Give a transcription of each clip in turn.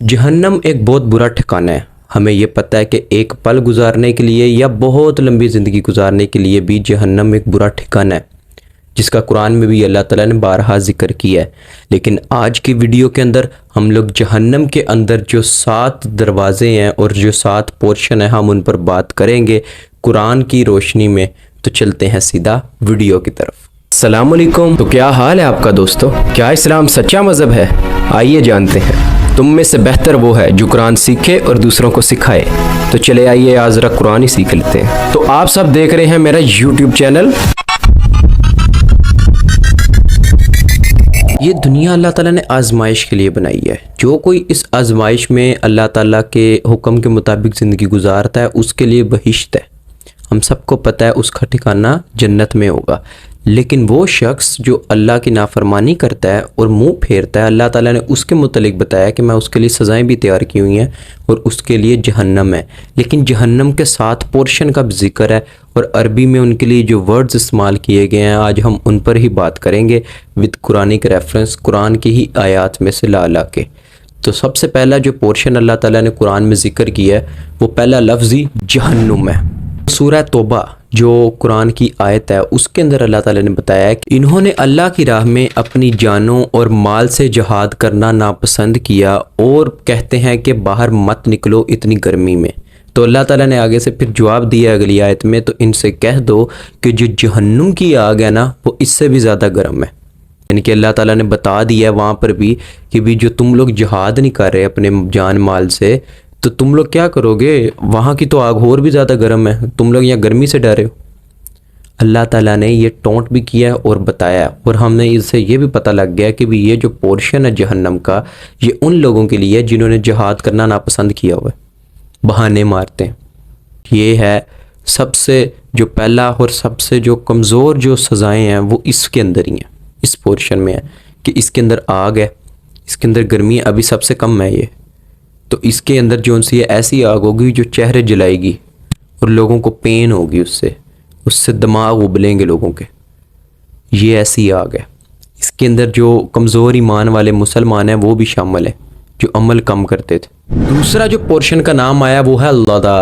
जहन्नम एक बहुत बुरा ठिकाना है। हमें ये पता है कि एक पल गुजारने के लिए या बहुत लंबी ज़िंदगी गुजारने के लिए भी जहन्नम एक बुरा ठिकाना है, जिसका कुरान में भी अल्लाह ताला ने बारहा ज़िक्र किया है। लेकिन आज की वीडियो के अंदर हम लोग जहन्नम के अंदर जो 7 दरवाज़े हैं और जो 7 पोर्शन है, हम उन पर बात करेंगे कुरान की रोशनी में। तो चलते हैं सीधा वीडियो की तरफ। अस्सलाम वालेकुम। तो क्या हाल है आपका दोस्तों? क्या इस्लाम सच्चा मज़हब है? आइए जानते हैं। तुम में से बेहतर वो है जो कुरान सीखे और दूसरों को सिखाए। तो चले आइए आज ज़रा कुरान ही सीख लेते हैं। तो आप सब देख रहे हैं मेरा YouTube चैनल। ये दुनिया अल्लाह ताला ने आजमाइश के लिए बनाई है। जो कोई इस आजमाइश में अल्लाह ताला के हुक्म के मुताबिक ज़िंदगी गुजारता है उसके लिए बहिश्त है। हम सबको पता है उसका ठिकाना जन्नत में होगा। लेकिन वो शख्स जो अल्लाह की नाफरमानी करता है और मुंह फेरता है, अल्लाह ताला ने उसके मुतलिक बताया कि मैं उसके लिए सज़ाएं भी तैयार की हुई हैं और उसके लिए जहन्नम है। लेकिन जहन्नम के 7 पोर्शन का भी जिक्र है और अरबी में उनके लिए जो वर्ड्स इस्तेमाल किए गए हैं आज हम उन पर ही बात करेंगे विद कुरानिक रेफरेंस, कुरान की ही आयात में से ला के। तो सबसे पहला जो पोर्शन अल्लाह ताला ने कुरान में ज़िक्र किया है वो पहला लफ्ज़ ही जहन्नुम है। सूरह तौबा जो कुरान की आयत है उसके अंदर अल्लाह ताला ने बताया है कि इन्होंने अल्लाह की राह में अपनी जानों और माल से जहाद करना नापसंद किया और कहते हैं कि बाहर मत निकलो इतनी गर्मी में। तो अल्लाह ताला ने आगे से फिर जवाब दिया अगली आयत में, तो इनसे कह दो कि जो जहन्नुम की आग है ना वो इससे भी ज़्यादा गर्म है। यानी कि अल्लाह ताला ने बता दिया है वहाँ पर भी कि भी जो तुम लोग जहाद नहीं कर रहे अपने जान माल से तो तुम लोग क्या करोगे, वहाँ की तो आग और भी ज़्यादा गर्म है, तुम लोग यहाँ गर्मी से डरे हो। अल्लाह ताला ने ये टोंट भी किया है और बताया, और हमने इससे ये भी पता लग गया कि भी ये जो पोर्शन है जहन्नम का ये उन लोगों के लिए है जिन्होंने जहाद करना नापसंद किया हुआ है, बहाने मारते हैं। ये है सबसे जो पहला और सबसे जो कमज़ोर जो सज़ाएँ हैं वो इसके अंदर ही हैं, इस पोर्शन में है कि इसके अंदर आग है, इसके अंदर गर्मी है, अभी सबसे कम है ये। तो इसके अंदर जो सी ऐसी आग होगी जो चेहरे जलाएगी और लोगों को पेन होगी, उससे दिमाग उबलेंगे लोगों के। ये ऐसी आग है। इसके अंदर जो कमज़ोर ईमान वाले मुसलमान हैं वो भी शामिल है जो अमल कम करते थे। दूसरा जो पोर्शन का नाम आया वो है लदा,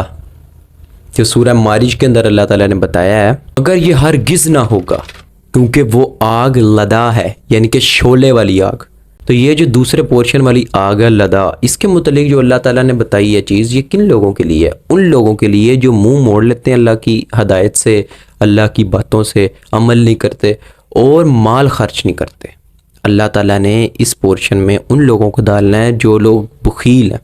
जो सूरह मारिज के अंदर अल्लाह ताला ने बताया है अगर ये हरगिज़ ना होगा, क्योंकि वो आग लदा है यानी कि शोले वाली आग। तो ये जो दूसरे पोर्शन वाली आग है लदा, इसके मुतलिक जो अल्लाह ताला ने बताई है चीज़, ये किन लोगों के लिए है? उन लोगों के लिए जो मुंह मोड़ लेते हैं अल्लाह की हदायत से, अल्लाह की बातों से अमल नहीं करते और माल खर्च नहीं करते। अल्लाह ताला ने इस पोर्शन में उन लोगों को डालना है जो लोग बुखील हैं,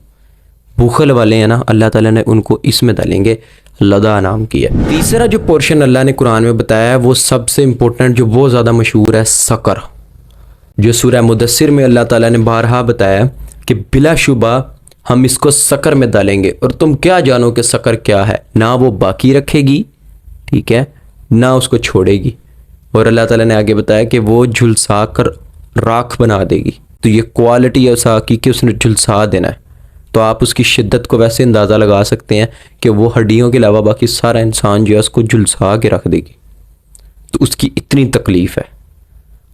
बुखल वाले हैं ना, अल्लाह ताला ने उनको इसमें डालेंगे, लदा नाम किया। तीसरा जो पोर्शन अल्लाह ने कुरान में बताया है वो सबसे इम्पोर्टेंट, जो बहुत ज़्यादा मशहूर है, सकर। जो सूरह मुदस्सिर में अल्लाह ताला ने बारहा बताया कि बिलाशुबा हम इसको सकर में डालेंगे और तुम क्या जानो कि सकर क्या है, ना वो बाकी रखेगी, ठीक है, ना उसको छोड़ेगी। और अल्लाह ताला ने आगे बताया कि वो झुलसा कर राख बना देगी। तो ये क्वालिटी है उस आग की कि उसने झुलसा देना है। तो आप उसकी शिद्दत को वैसे अंदाज़ा लगा सकते हैं कि वो हड्डियों के अलावा बाकी सारा इंसान जो है उसको झुलसा के रख देगी। तो उसकी इतनी तकलीफ़ है।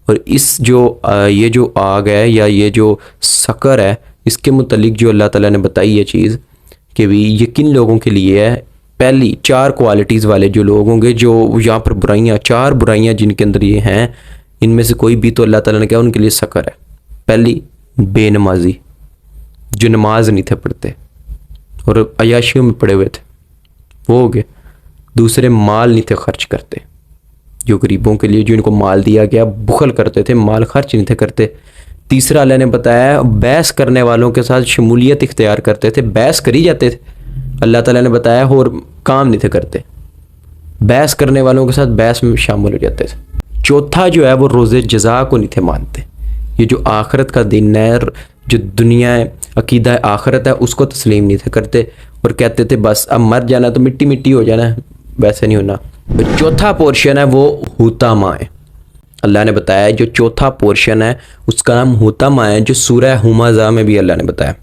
और इस जो ये जो आग है या ये जो सकर है, इसके मुतलिक जो अल्लाह ताला ने बताई है चीज़ कि भी ये किन लोगों के लिए है। पहली 4 क्वालिटीज़ वाले जो लोग होंगे, जो यहाँ पर बुराइयाँ, 4 बुराइयाँ जिनके अंदर ये हैं, इनमें से कोई भी तो अल्लाह ताला ने कहा उनके लिए सकर है। पहली बेनमाजी, जो नमाज नहीं थे पढ़ते और अयाशियों में पड़े हुए थे, वो हो गए। दूसरे माल नहीं थे खर्च करते, जो गरीबों के लिए जो इनको माल दिया गया बुखल करते थे, माल खर्च नहीं थे करते। तीसरा अल्लाह ने बताया बहस करने वालों के साथ शमूलियत इख्तियार करते थे, बहस करी जाते थे, अल्लाह ताला ने बताया और काम नहीं थे करते, बहस करने वालों के साथ बहस में शामिल हो जाते थे। चौथा जो है वो रोज़े जज़ा को नहीं थे मानते। ये जो आखिरत का दिन है, जो दुनिया अकीदा आखिरत है, उसको तस्लीम नहीं थे करते और कहते थे बस अब मर जाना तो मिट्टी मिट्टी हो जाना, वैसे नहीं होना। तो चौथा पोर्शन है वो हुतामा है। अल्लाह ने बताया जो चौथा पोर्शन है उसका नाम हुतामा है, जो सूरह हुमाज़ा में भी अल्लाह ने बताया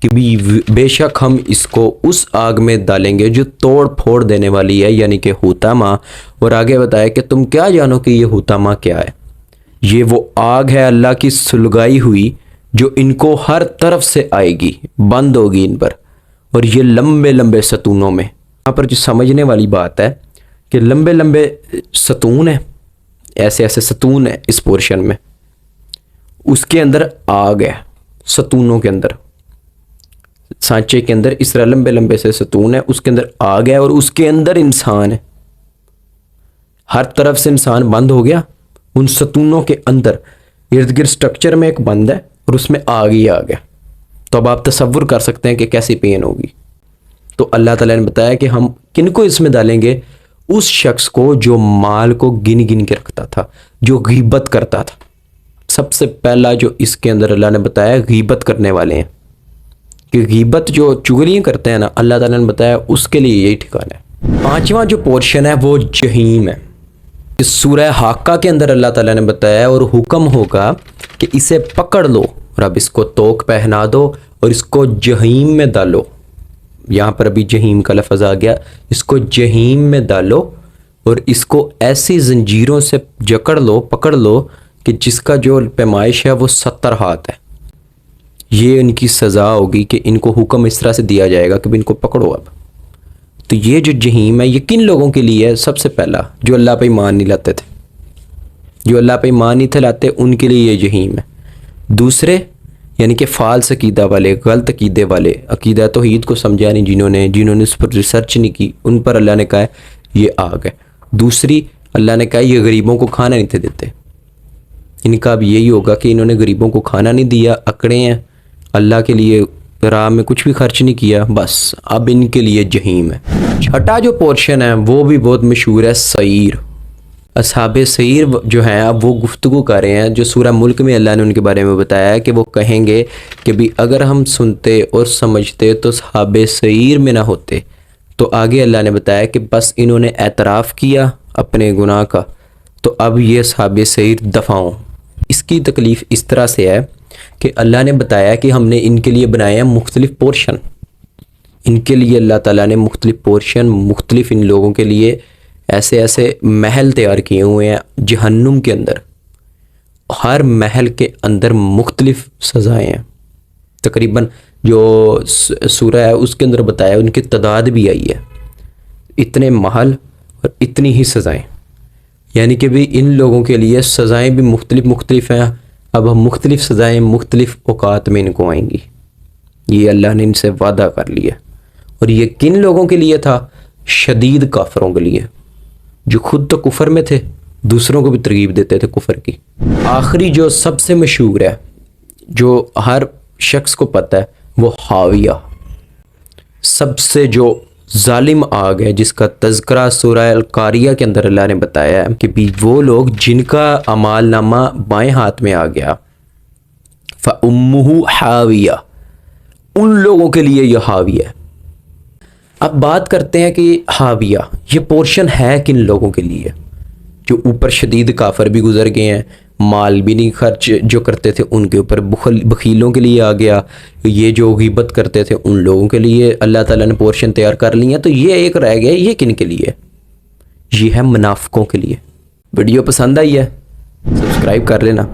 कि भी बेशक हम इसको उस आग में डालेंगे जो तोड़ फोड़ देने वाली है, यानी कि हुतामा। और आगे बताया कि तुम क्या जानो कि ये हुतामा क्या है। ये वो आग है अल्लाह की सुलगाई हुई جو ان کو ہر طرف سے آئے گی، بند ہوگی ان پر، اور یہ لمبے لمبے ستونوں میں. یہاں پر جو سمجھنے والی بات ہے کہ لمبے لمبے ستون ہیں، ایسے ایسے ستون ہیں اس پورشن میں، اس کے اندر آگ ہے، ستونوں کے اندر، سانچے کے اندر اس طرح لمبے لمبے سے ستون ہے، اس کے اندر آگ ہے، اور اس کے اندر انسان ہے. ہر طرف سے انسان بند ہو گیا، ان ستونوں کے اندر ارد گرد سٹرکچر میں ایک بند ہے، اور اس میں آگ ہی آ گیا. تو اب آپ تصور کر سکتے ہیں کہ کیسی پین ہوگی. تو اللہ تعالیٰ نے بتایا کہ ہم کن کو اس میں ڈالیں گے؟ اس شخص کو جو مال کو گن گن کے رکھتا تھا، جو غیبت کرتا تھا. سب سے پہلا جو اس کے اندر اللہ نے بتایا غیبت کرنے والے ہیں، کہ غیبت جو چغلیاں کرتے ہیں نا، اللہ تعالیٰ نے بتایا اس کے لیے یہی ٹھکانہ ہے. پانچواں جو پورشن ہے وہ جہیم ہے. اس سورہ حاقہ کے اندر اللہ تعالیٰ نے بتایا اور حکم ہوگا کہ اسے پکڑ لو اور اب اس کو توق پہنا دو اور اس کو جہیم میں ڈالو. یہاں پر ابھی جہیم کا لفظ آ گیا، اس کو جہیم میں ڈالو اور اس کو ایسی زنجیروں سے جکڑ لو، پکڑ لو کہ جس کا جو پیمائش ہے وہ 70 ہاتھ ہے. یہ ان کی سزا ہوگی کہ ان کو حکم اس طرح سے دیا جائے گا کہ ان کو پکڑو. اب تو یہ جو جہیم ہے یہ کن لوگوں کے لیے ہے؟ سب سے پہلا جو اللہ پہ ایمان نہیں لاتے تھے، جو اللہ پہ ایمان نہیں تھے لاتے، ان کے لیے یہ جہیم ہے. دوسرے یعنی کہ فالس عقیدہ والے، غلط عقیدے والے، عقیدہ توحید کو سمجھا نہیں جنہوں نے اس پر ریسرچ نہیں کی، ان پر اللہ نے کہا ہے یہ آگ ہے. دوسری اللہ نے کہا یہ غریبوں کو کھانا نہیں تھے دیتے. ان کا اب یہی ہوگا کہ انہوں نے غریبوں کو کھانا نہیں دیا، اکڑے ہیں، اللہ کے لیے راہ میں کچھ بھی خرچ نہیں کیا، بس اب ان کے لیے جہیم ہے. چھٹا جو پورشن ہے وہ بھی بہت مشہور ہے، سعیر. اصحاب سعیر جو ہیں اب وہ گفتگو کر رہے ہیں، جو سورہ ملک میں اللہ نے ان کے بارے میں بتایا ہے کہ وہ کہیں گے کہ بھی اگر ہم سنتے اور سمجھتے تو اصحاب سعیر میں نہ ہوتے. تو آگے اللہ نے بتایا کہ بس انہوں نے اعتراف کیا اپنے گناہ کا، تو اب یہ اصحاب سعیر دفعوں. اس کی تکلیف اس طرح سے ہے کہ اللہ نے بتایا کہ ہم نے ان کے لیے بنایا ہے مختلف پورشن. ان کے لیے اللہ تعالیٰ نے مختلف پورشن، مختلف ان لوگوں کے لیے ایسے ایسے محل تیار کیے ہوئے ہیں جہنم کے اندر. ہر محل کے اندر مختلف سزائیں ہیں. تقریباً جو سورہ ہے اس کے اندر بتایا ان کی تعداد بھی آئی ہے، اتنے محل اور اتنی ہی سزائیں. یعنی کہ بھی ان لوگوں کے لیے سزائیں بھی مختلف ہیں. اب ہم مختلف سزائیں مختلف اوقات میں ان کو آئیں گی. یہ اللہ نے ان سے وعدہ کر لیا. اور یہ کن لوگوں کے لیے تھا؟ شدید کافروں کے لیے، جو خود تو کفر میں تھے، دوسروں کو بھی ترغیب دیتے تھے کفر کی. آخری جو سب سے مشہور ہے، جو ہر شخص کو پتہ ہے، وہ حاویہ. سب سے جو ظالم آگ ہے جس کا تذکرہ سورہ القاریہ کے اندر اللہ نے بتایا ہے کہ بھی وہ لوگ جن کا اعمال نامہ بائیں ہاتھ میں آ گیا، فَأُمُّهُ حَاوِيَةٌ، ان لوگوں کے لیے یہ حاویہ ہے. اب بات کرتے ہیں کہ حاویہ یہ پورشن ہے کن لوگوں کے لیے؟ جو اوپر شدید کافر بھی گزر گئے ہیں، مال بھی نہیں خرچ جو کرتے تھے ان کے اوپر بخیلوں کے لیے آ گیا. یہ جو غیبت کرتے تھے ان لوگوں کے لیے اللہ تعالیٰ نے پورشن تیار کر لی ہیں. تو یہ ایک رہ گیا، یہ کن کے لیے؟ یہ ہے منافقوں کے لیے. ویڈیو پسند آئی ہے؟ سبسکرائب کر لینا.